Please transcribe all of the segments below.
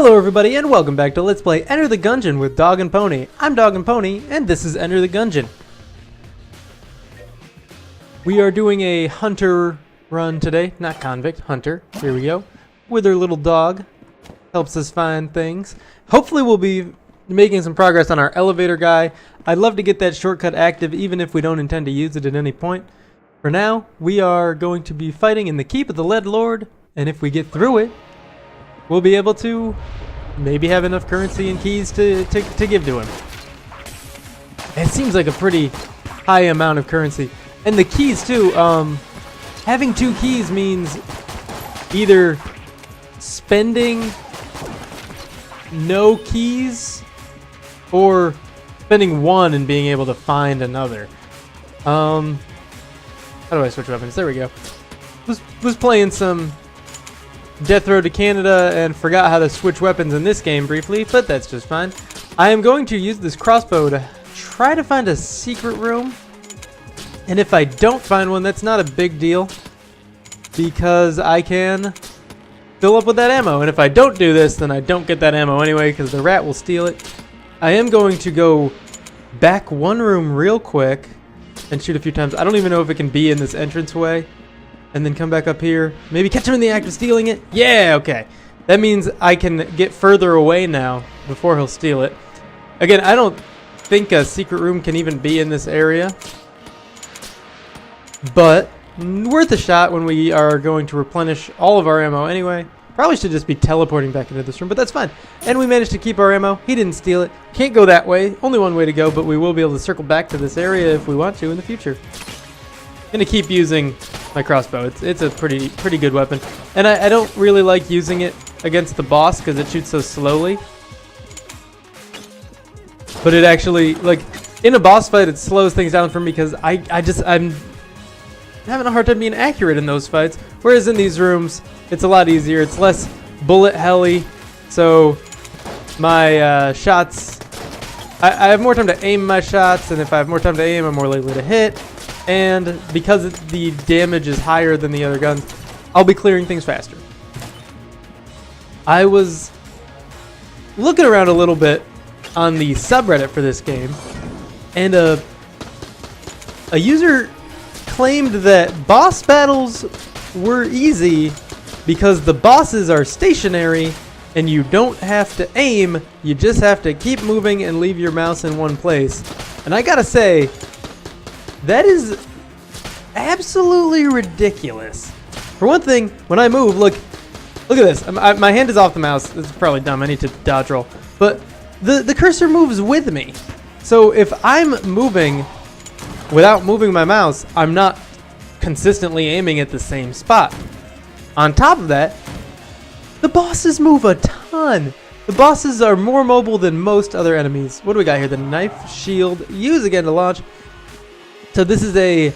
Hello everybody and welcome back to Let's Play Enter the Gungeon with Dog and Pony. I'm Dog and Pony and this is Enter the Gungeon. We are doing a hunter run today, not convict, hunter. Here we go. With our little dog. Helps us find things. Hopefully we'll be making some progress on our elevator guy. I'd love to get that shortcut active even if we don't intend to use it at any point. For now, we are going to be fighting in the Keep of the Lead Lord, and if we get through it, we'll be able to maybe have enough currency and keys to give to him. It seems like a pretty high amount of currency. And the keys too, having 2 keys means either spending no keys or spending 1 and being able to find another. How do I switch weapons? There we go. Was playing some Death Road to Canada and forgot how to switch weapons in this game briefly, but that's just fine. I am going to use this crossbow to try to find a secret room. And if I don't find one, that's not a big deal, because I can fill up with that ammo. And if I don't do this, then I don't get that ammo anyway, because the rat will steal it. I am going to go back one room real quick and shoot a few times. I don't even know if it can be in this entranceway. And then come back up here. Maybe catch him in the act of stealing it. Yeah, okay. That means I can get further away now before he'll steal it. Again, I don't think a secret room can even be in this area. But worth a shot when we are going to replenish all of our ammo anyway. Probably should just be teleporting back into this room, but that's fine. And we managed to keep our ammo. He didn't steal it. Can't go that way. Only one way to go, but we will be able to circle back to this area if we want to in the future. Gonna keep using my crossbow. It's a pretty good weapon, and I don't really like using it against the boss because it shoots so slowly. But it actually, like, in a boss fight, it slows things down for me because I'm having a hard time being accurate in those fights. Whereas in these rooms, it's a lot easier. It's less bullet helly, so my shots, I have more time to aim my shots, and if I have more time to aim, I'm more likely to hit. And because the damage is higher than the other guns, I'll be clearing things faster. I was looking around a little bit on the subreddit for this game, and a user claimed that boss battles were easy because the bosses are stationary and you don't have to aim, you just have to keep moving and leave your mouse in one place. And I gotta say, that is absolutely ridiculous. For one thing, when I move, look at this. My hand is off the mouse. This is probably dumb. I need to dodge roll. But the cursor moves with me. So if I'm moving without moving my mouse, I'm not consistently aiming at the same spot. On top of that, the bosses move a ton. The bosses are more mobile than most other enemies. What do we got here? The knife shield. Use again to launch. So this is a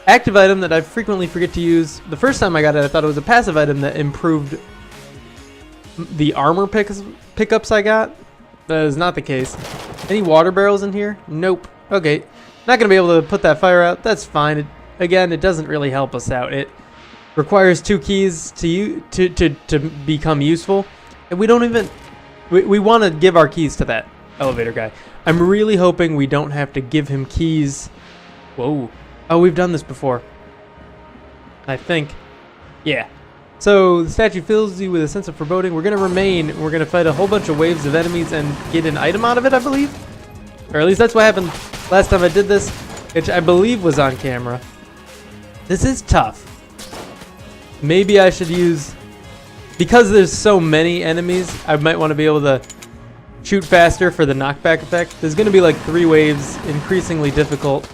active item that I frequently forget to use. The first time I got it, I thought it was a passive item that improved the armor pickups I got. That is not the case. Any water barrels in here? Nope. Okay. Not going to be able to put that fire out. That's fine. Again, it doesn't really help us out. It requires 2 keys to become useful. And we don't even... We want to give our keys to that elevator guy. I'm really hoping we don't have to give him keys. Whoa. Oh, we've done this before. I think. Yeah. So the statue fills you with a sense of foreboding. We're going to remain. We're going to fight a whole bunch of waves of enemies and get an item out of it, I believe. Or at least that's what happened last time I did this, which I believe was on camera. This is tough. Maybe I should use... Because there's so many enemies, I might want to be able to shoot faster for the knockback effect. There's going to be like 3 waves, increasingly difficult.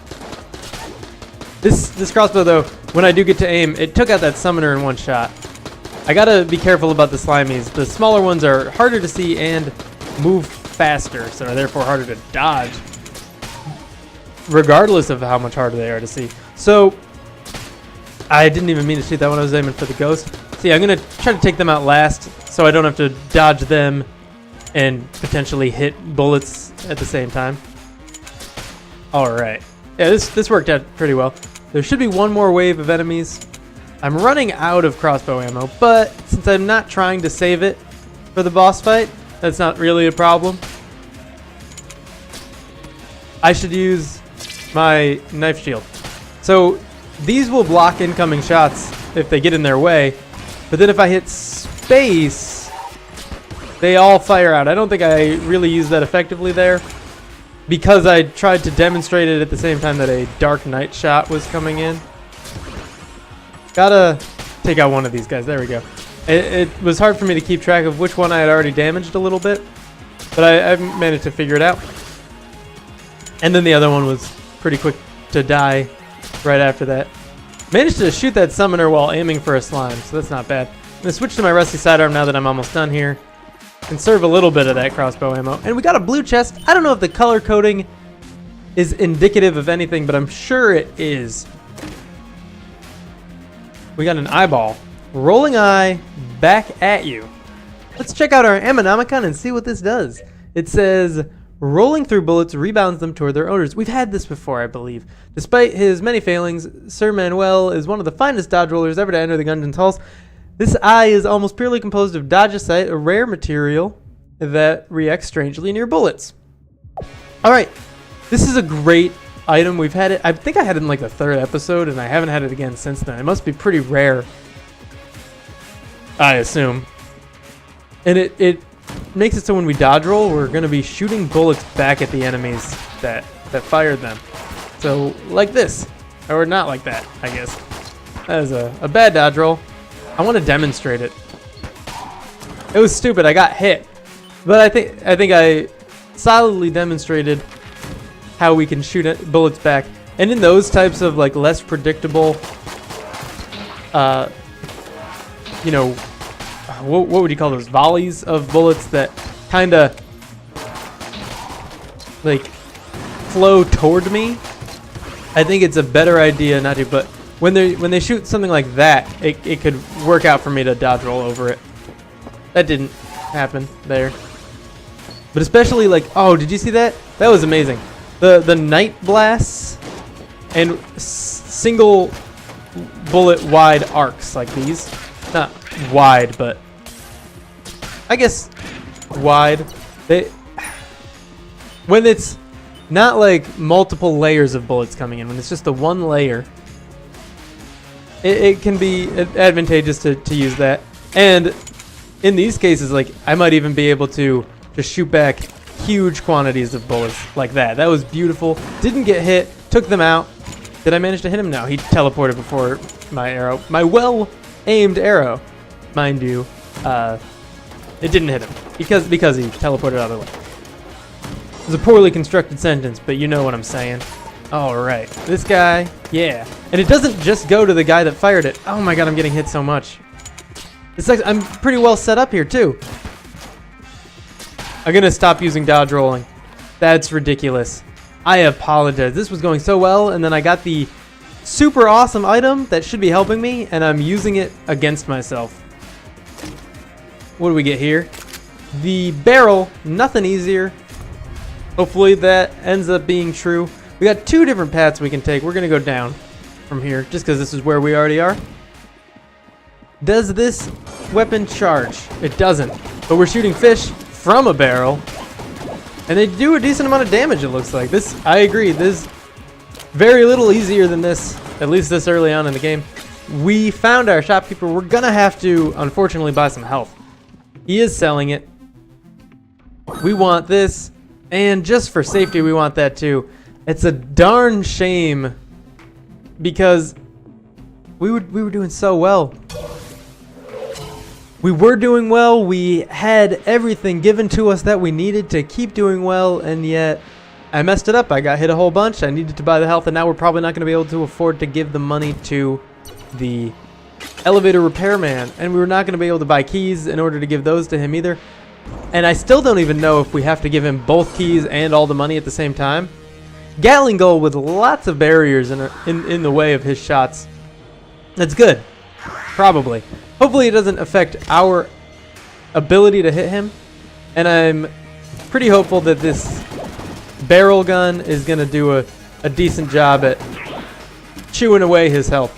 This crossbow though, when I do get to aim, it took out that summoner in one shot. I gotta be careful about the slimies. The smaller ones are harder to see and move faster, so are therefore harder to dodge, regardless of how much harder they are to see. So, I didn't even mean to shoot that one. I was aiming for the ghost. See, I'm gonna try to take them out last, so I don't have to dodge them and potentially hit bullets at the same time. Alright. Yeah, this worked out pretty well. There should be one more wave of enemies. I'm running out of crossbow ammo, but since I'm not trying to save it, for the boss fight. That's not really a problem. I should use my knife shield. So these will block incoming shots if they get in their way. But then if I hit space, they all fire out. I don't think I really used that effectively there, because I tried to demonstrate it at the same time that a Dark Knight shot was coming in. Gotta take out one of these guys. There we go. It was hard for me to keep track of which one I had already damaged a little bit, but I managed to figure it out. And then the other one was pretty quick to die right after that. Managed to shoot that summoner while aiming for a slime, so that's not bad. I'm going to switch to my rusty sidearm now that I'm almost done here. Conserve a little bit of that crossbow ammo. And we got a blue chest. I don't know if the color coding is indicative of anything, but I'm sure it is. We got an eyeball. Rolling eye, back at you. Let's check out our Ammonomicon and see what this does. It says, rolling through bullets rebounds them toward their owners. We've had this before, I believe. Despite his many failings, Sir Manuel is one of the finest dodge rollers ever to enter the Gungeon's halls. This eye is almost purely composed of dodgeite, a rare material that reacts strangely near bullets. Alright, this is a great item. We've had it, I think I had it in like the 3rd episode, and I haven't had it again since then. It must be pretty rare, I assume. And it makes it so when we dodge roll, we're going to be shooting bullets back at the enemies that fired them. So, like this. Or not like that, I guess. That is a bad dodge roll. I want to demonstrate it. It was stupid. I got hit. But I think I solidly demonstrated how we can shoot bullets back. And in those types of like less predictable, you know, what would you call those? Volleys of bullets that kind of like flow toward me. I think it's a better idea not to, but when they shoot something like that, it could work out for me to dodge roll over it. That didn't happen there. But especially like, oh, did you see that? That was amazing. The night blasts and single bullet wide arcs like these. Not wide, but I guess wide. When it's not like multiple layers of bullets coming in, when it's just the one layer, it can be advantageous to use that. And in these cases, like I might even be able to just shoot back huge quantities of bullets like that. That was beautiful. Didn't get hit. Took them out. Did I manage to hit him? No, he teleported before my arrow. My well-aimed arrow, mind you, it didn't hit him because he teleported out of the way. It was a poorly constructed sentence, but you know what I'm saying. All right, this guy, yeah. And it doesn't just go to the guy that fired it. Oh my god, I'm getting hit so much. It's like I'm pretty well set up here too. I'm gonna stop using dodge rolling. That's ridiculous. I apologize. This was going so well, and then I got the super awesome item that should be helping me, and I'm using it against myself. What do we get here? The barrel, nothing easier. Hopefully that ends up being true. We got 2 different paths we can take. We're gonna go down from here, just because this is where we already are. Does this weapon charge? It doesn't, but we're shooting fish from a barrel, and they do a decent amount of damage, it looks like. This, I agree, this is very little easier than this, at least this early on in the game. We found our shopkeeper. We're gonna have to, unfortunately, buy some health. He is selling it. We want this, and just for safety, we want that too. It's a darn shame, because we were doing so well. We were doing well. We had everything given to us that we needed to keep doing well, and yet I messed it up. I got hit a whole bunch. I needed to buy the health, and now we're probably not going to be able to afford to give the money to the elevator repairman, and we were not going to be able to buy keys in order to give those to him either. And I still don't even know if we have to give him both keys and all the money at the same time. Gatling gun with lots of barriers in the way of his shots. That's good. Probably. Hopefully it doesn't affect our ability to hit him. And I'm pretty hopeful that this barrel gun is going to do a decent job at chewing away his health.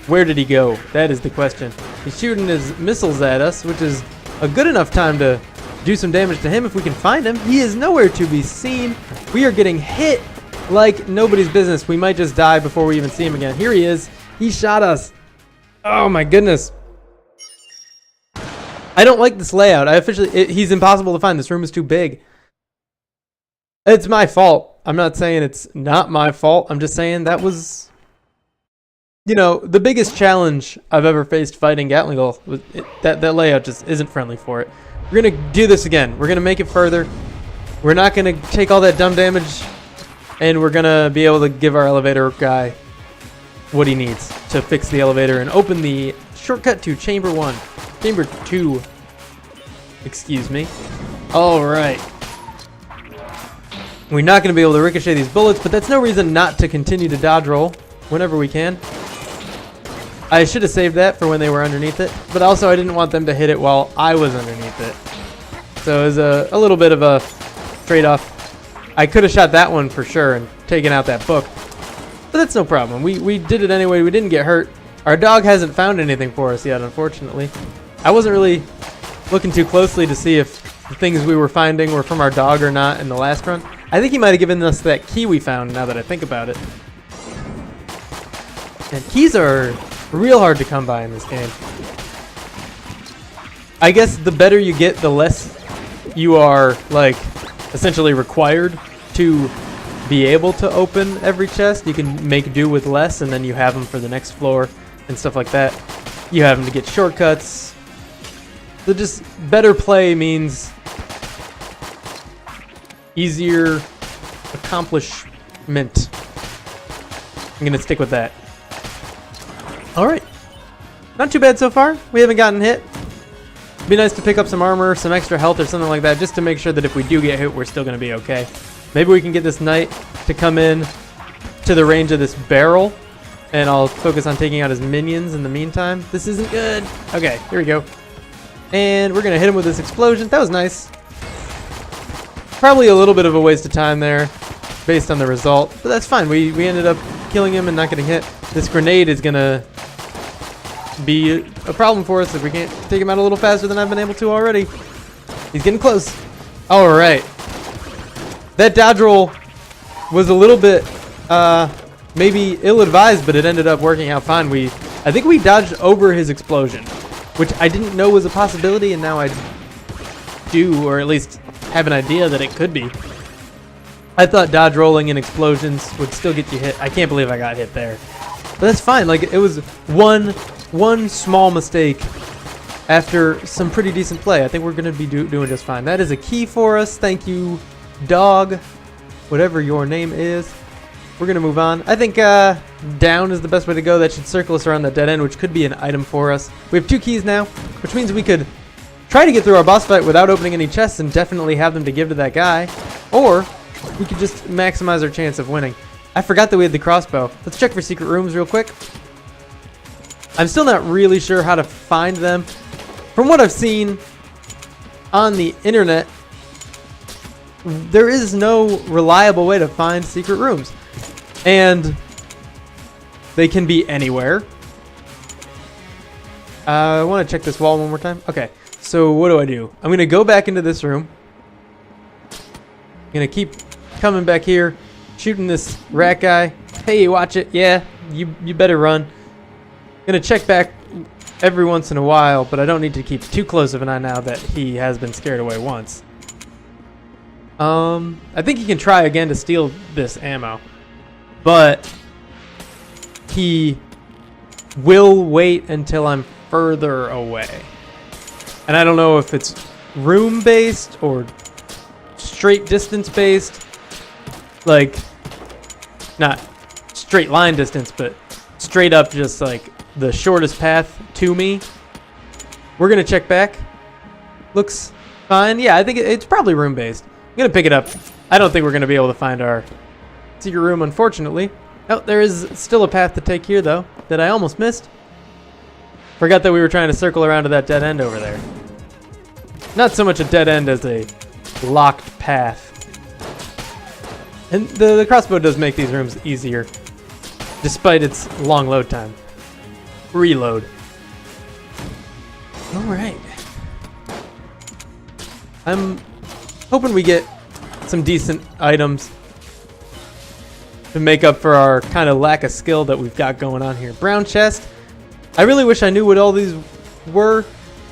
Where did he go? That is the question. He's shooting his missiles at us, which is a good enough time to do some damage to him if we can find him. He is nowhere to be seen. We are getting hit like nobody's business. We might just die before we even see him again. Here he is. He shot us. Oh my goodness. I don't like this layout. He's impossible to find. This room is too big. It's my fault. I'm not saying it's not my fault. I'm just saying that was, you know, the biggest challenge I've ever faced fighting Gatling Gull. That layout just isn't friendly for it. We're going to do this again. We're going to make it further. We're not going to take all that dumb damage. And we're going to be able to give our elevator guy what he needs to fix the elevator and open the shortcut to Chamber 1. Chamber 2. Excuse me. Alright. We're not going to be able to ricochet these bullets, but that's no reason not to continue to dodge roll whenever we can. I should have saved that for when they were underneath it, but also I didn't want them to hit it while I was underneath it. So it was a little bit of a trade-off. I could have shot that one for sure and taken out that book, but that's no problem. We did it anyway. We didn't get hurt. Our dog hasn't found anything for us yet, unfortunately. I wasn't really looking too closely to see if the things we were finding were from our dog or not in the last run. I think he might have given us that key we found, now that I think about it. And keys are real hard to come by in this game. I guess the better you get, the less you are, like, essentially required to be able to open every chest. You can make do with less, and then you have them for the next floor and stuff like that. You have them to get shortcuts. So just better play means easier accomplishment. I'm going to stick with that. Alright. Not too bad so far. We haven't gotten hit. It'd be nice to pick up some armor, some extra health or something like that, just to make sure that if we do get hit, we're still going to be okay. Maybe we can get this knight to come in to the range of this barrel, and I'll focus on taking out his minions in the meantime. This isn't good. Okay, here we go. And we're going to hit him with this explosion. That was nice. Probably a little bit of a waste of time there based on the result, but that's fine. We ended up killing him and not getting hit. This grenade is going to be a problem for us if we can't take him out a little faster than I've been able to already. He's getting close. Alright. That dodge roll was a little bit maybe ill-advised, but it ended up working out fine. I think we dodged over his explosion, which I didn't know was a possibility, and now I do, or at least have an idea that it could be. I thought dodge rolling and explosions would still get you hit. I can't believe I got hit there. But that's fine. Like, it was one small mistake after some pretty decent play. I think we're going to be doing just fine. That is a key for us. Thank you, dog, whatever your name is. We're going to move on. I think down is the best way to go. That should circle us around the dead end, which could be an item for us. We have 2 keys now, which means we could try to get through our boss fight without opening any chests and definitely have them to give to that guy. Or we could just maximize our chance of winning. I forgot that we had the crossbow. Let's check for secret rooms real quick. I'm still not really sure how to find them. From what I've seen on the internet, there is no reliable way to find secret rooms. And they can be anywhere. I want to check this wall one more time. Okay, so what do? I'm going to go back into this room. I'm going to keep coming back here, shooting this rat guy. Hey, watch it. Yeah, you better run. Gonna check back every once in a while, but I don't need to keep too close of an eye now that he has been scared away once. I think he can try again to steal this ammo, but he will wait until I'm further away. And I don't know if it's room-based or straight distance-based. Like, not straight line distance, but straight up just like the shortest path to me. We're going to check back. Looks fine. Yeah, I think it's probably room-based. I'm going to pick it up. I don't think we're going to be able to find our secret room, unfortunately. Oh, there is still a path to take here, though, that I almost missed. Forgot that we were trying to circle around to that dead end over there. Not so much a dead end as a locked path. And the crossbow does make these rooms easier, despite its long load time. Reload. Alright. I'm hoping we get some decent items to make up for our kind of lack of skill that we've got going on here. Brown chest. I really wish I knew what all these were.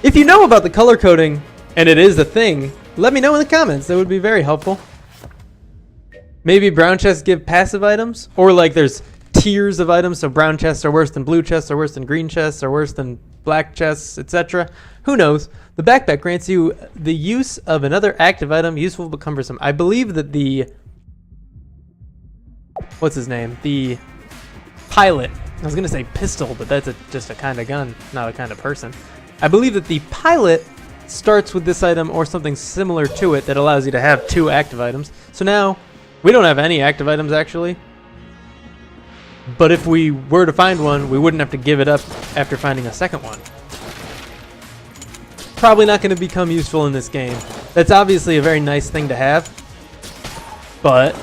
If you know about the color coding, and it is a thing, let me know in the comments. That would be very helpful. Maybe brown chests give passive items, or like there's tiers of items, so brown chests are worse than blue chests, or worse than green chests, or worse than black chests, etc. Who knows? The backpack grants you the use of another active item, useful but cumbersome. I believe that the... what's his name? The pilot. I was going to say pistol, but that's just a kind of gun, not a kind of person. I believe that the pilot starts with this item or something similar to it that allows you to have 2 active items. So now, we don't have any active items actually. But if we were to find one, we wouldn't have to give it up after finding a second one. Probably not going to become useful in this game. That's obviously a very nice thing to have. But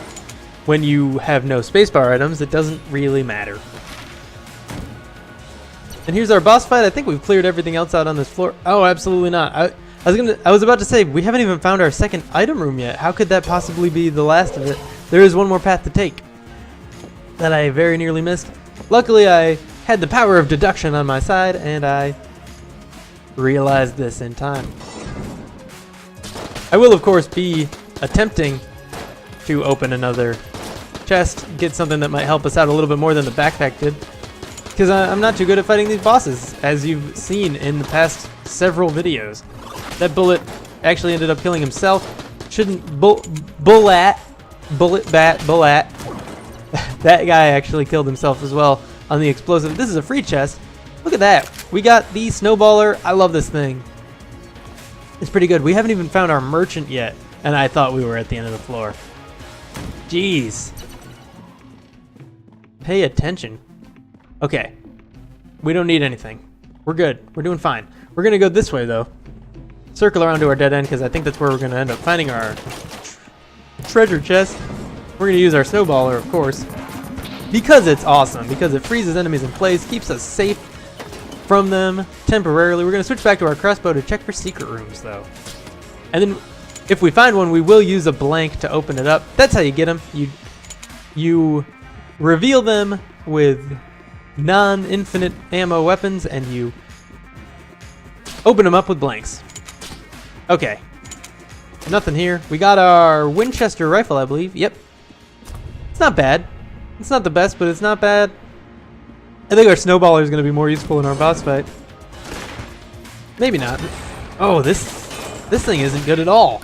when you have no spacebar items, it doesn't really matter. And here's our boss fight. I think we've cleared everything else out on this floor. Oh, absolutely not. I was about to say, we haven't even found our second item room yet. How could that possibly be the last of it? There is one more path to take that I very nearly missed. Luckily, I had the power of deduction on my side, and I realized this in time. I will, of course, be attempting to open another chest, get something that might help us out a little bit more than the backpack did. Because I'm not too good at fighting these bosses, as you've seen in the past several videos. That bullet actually ended up killing himself. Shouldn't... Bullet. That guy actually killed himself as well on the explosive. This is a free chest. Look at that. We got the snowballer. I love this thing. It's pretty good. We haven't even found our merchant yet, and I thought we were at the end of the floor. Jeez. Pay attention. Okay. We don't need anything. We're good. We're doing fine. We're going to go this way, though. Circle around to our dead end, because I think that's where we're going to end up finding our treasure chest. We're going to use our snowballer, of course, because it's awesome, because it freezes enemies in place, keeps us safe from them temporarily. We're going to switch back to our crossbow to check for secret rooms, though. And then if we find one, we will use a blank to open it up. That's how you get them. You reveal them with non-infinite ammo weapons, and you open them up with blanks. Okay. Nothing here. We got our Winchester rifle, I believe. Yep. It's not bad. It's not the best, but it's not bad. I think our snowballer is going to be more useful in our boss fight. Maybe not. Oh, this thing isn't good at all.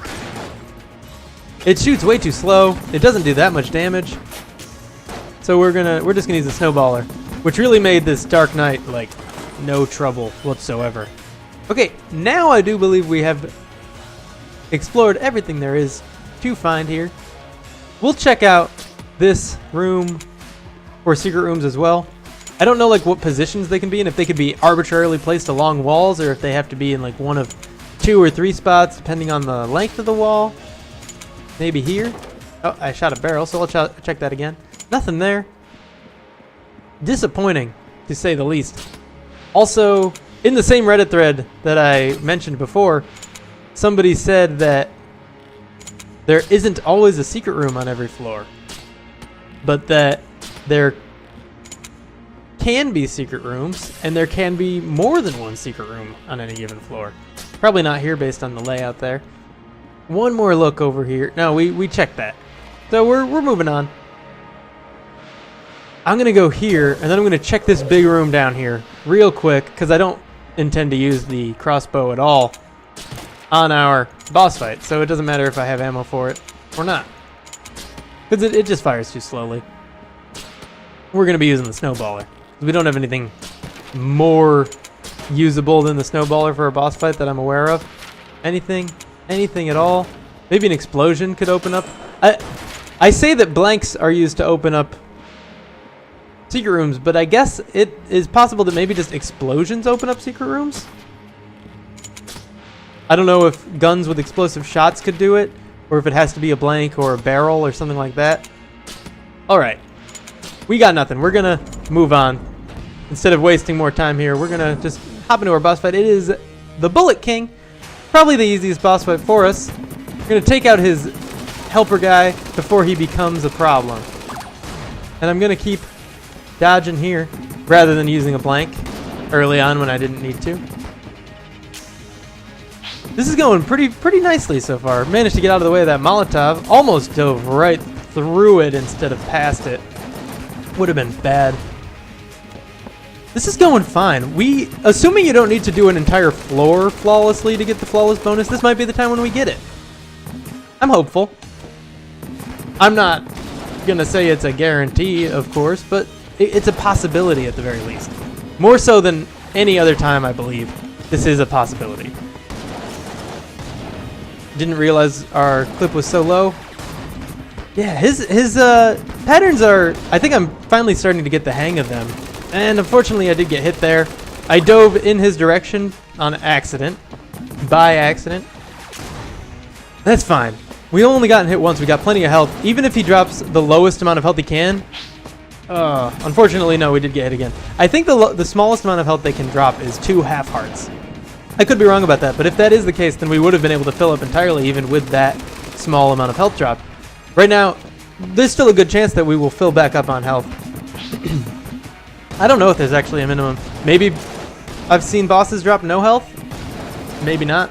It shoots way too slow. It doesn't do that much damage. So we're just gonna use the snowballer, which really made this Dark Knight like no trouble whatsoever. Okay, now I do believe we have explored everything there is to find here. We'll check out this room for secret rooms as well. I don't know like what positions they can be in, if they could be arbitrarily placed along walls, or if they have to be in like one of 2 or 3 spots depending on the length of the wall. Maybe here. Oh, I shot a barrel, so I'll check that again. Nothing there. Disappointing, to say the least. Also, in the same Reddit thread that I mentioned before, somebody said that there isn't always a secret room on every floor, but that there can be secret rooms, and there can be more than one secret room on any given floor. Probably not here based on the layout there. One more look over here. No, we checked that. So we're moving on. I'm going to go here, and then I'm going to check this big room down here real quick, because I don't intend to use the crossbow at all on our boss fight, so it doesn't matter if I have ammo for it or not, because it just fires too slowly. We're going to be using the snowballer. We don't have anything more usable than the snowballer for a boss fight that I'm aware of. Anything at all. Maybe an explosion could open up. I say that blanks are used to open up secret rooms, but I guess it is possible that maybe just explosions open up secret rooms. I don't know if guns with explosive shots could do it, or if it has to be a blank or a barrel or something like that. Alright. We got nothing. We're gonna move on. instead of wasting more time here, we're gonna just hop into our boss fight. It is the Bullet King, probably the easiest boss fight for us. We're gonna take out his helper guy before he becomes a problem. And I'm gonna keep dodging here rather than using a blank early on when I didn't need to. This is going pretty nicely so far. Managed to get out of the way of that Molotov. Almost dove right through it instead of past it. Would have been bad. This is going fine. Assuming you don't need to do an entire floor flawlessly to get the flawless bonus, this might be the time when we get it. I'm hopeful. I'm not gonna say it's a guarantee, of course, but it's a possibility at the very least. More so than any other time, I believe. This is a possibility. Didn't realize our clip was so low. Yeah, his patterns are... I think I'm finally starting to get the hang of them. And unfortunately, I did get hit there. I dove in his direction on accident. By accident. That's fine. We only gotten hit once. We got plenty of health. Even if he drops the lowest amount of health he can... unfortunately, no, we did get hit again. I think the smallest amount of health they can drop is 2 half hearts. I could be wrong about that, but if that is the case, then we would have been able to fill up entirely even with that small amount of health drop. Right now, there's still a good chance that we will fill back up on health. I don't know if there's actually a minimum. Maybe I've seen bosses drop no health. Maybe not.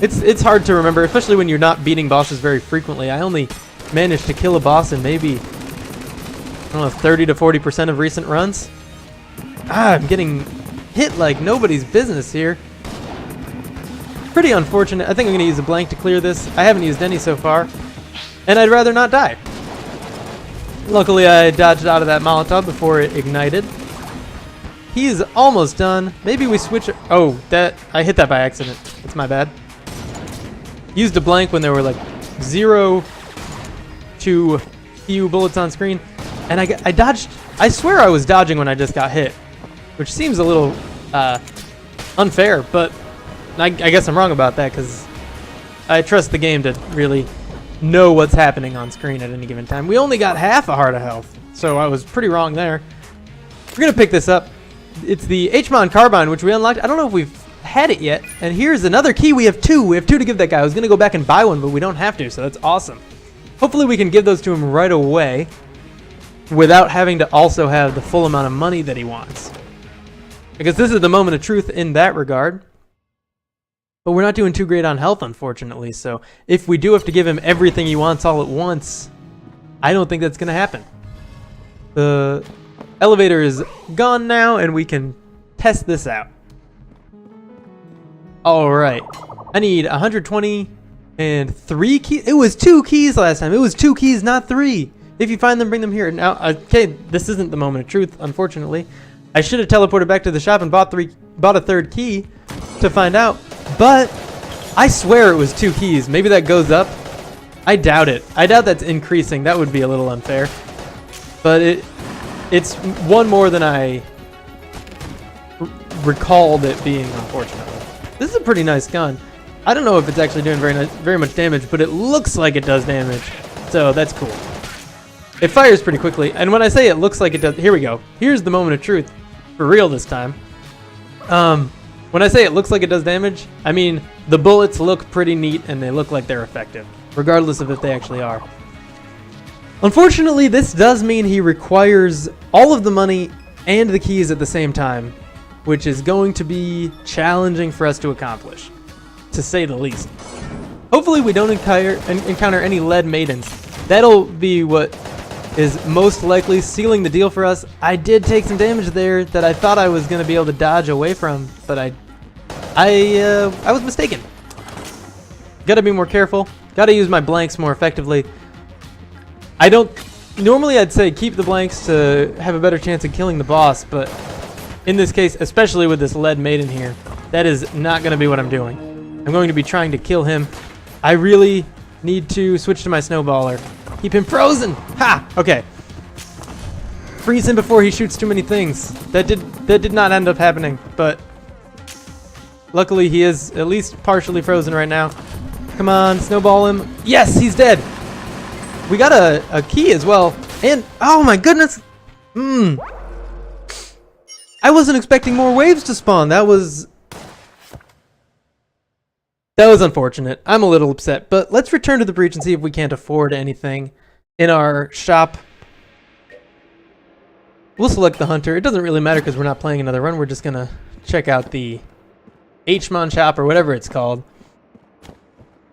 It's hard to remember, especially when you're not beating bosses very frequently. I only managed to kill a boss in maybe, I don't know, 30 to 40% of recent runs. I'm getting hit like nobody's business here. Pretty unfortunate. I think I'm going to use a blank to clear this. I haven't used any so far. And I'd rather not die. Luckily, I dodged out of that Molotov before it ignited. He's almost done. Maybe we switch... Oh, I hit that by accident. That's my bad. Used a blank when there were like 0 to few bullets on screen. And I dodged... I swear I was dodging when I just got hit. Which seems a little unfair, but I guess I'm wrong about that because I trust the game to really know what's happening on screen at any given time. We only got half a heart of health, so I was pretty wrong there. We're going to pick this up. It's the HMON Carbine, which we unlocked. I don't know if we've had it yet. And here's another key. We have 2. We have 2 to give that guy. I was going to go back and buy one, but we don't have to, so that's awesome. Hopefully we can give those to him right away without having to also have the full amount of money that he wants. Because this is the moment of truth in that regard. But we're not doing too great on health, unfortunately. So if we do have to give him everything he wants all at once, I don't think that's going to happen. The elevator is gone now, and we can test this out. All right. I need 120 and 3 keys. It was 2 keys last time. It was 2 keys, not 3. If you find them, bring them here. Now, okay, this isn't the moment of truth, unfortunately. I should have teleported back to the shop and bought a 3rd key to find out, but I swear it was 2 keys. Maybe that goes up. I doubt it. I doubt that's increasing. That would be a little unfair. But it's 1 more than I recalled it being, unfortunately. This is a pretty nice gun. I don't know if it's actually doing very much damage, but it looks like it does damage. So that's cool. It fires pretty quickly, and when I say it looks like it does, here we go. Here's the moment of truth. For real this time. When I say it looks like it does damage, I mean the bullets look pretty neat and they look like they're effective, regardless of if they actually are. Unfortunately, this does mean he requires all of the money and the keys at the same time, which is going to be challenging for us to accomplish, to say the least. Hopefully we don't encounter any lead maidens. That'll be what is most likely sealing the deal for us. I did take some damage there that I thought I was going to be able to dodge away from, but I was mistaken. Gotta be more careful. Gotta use my blanks more effectively. Normally I'd say keep the blanks to have a better chance of killing the boss, but in this case, especially with this lead maiden here, that is not going to be what I'm doing. I'm going to be trying to kill him. I really need to switch to my snowballer. Keep him frozen! Ha! Okay. Freeze him before he shoots too many things. That did not end up happening, but luckily he is at least partially frozen right now. Come on, snowball him. Yes, he's dead! We got a key as well. And, oh my goodness! I wasn't expecting more waves to spawn. That was unfortunate. I'm a little upset, but let's return to the breach and see if we can't afford anything in our shop. We'll select the hunter. It doesn't really matter because we're not playing another run. We're just gonna check out the Hmon shop or whatever it's called.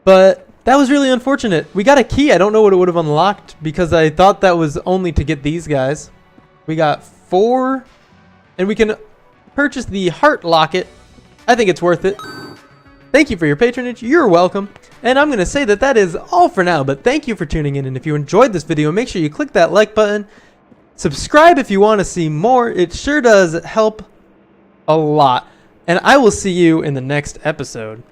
But that was really unfortunate. We got a key. I don't know what it would have unlocked because I thought that was only to get these guys. We got 4, and we can purchase the heart locket. I think it's worth it. Thank you for your patronage. You're welcome. And I'm going to say that that is all for now, but thank you for tuning in. And if you enjoyed this video, make sure you click that like button. Subscribe if you want to see more. It sure does help a lot. And I will see you in the next episode.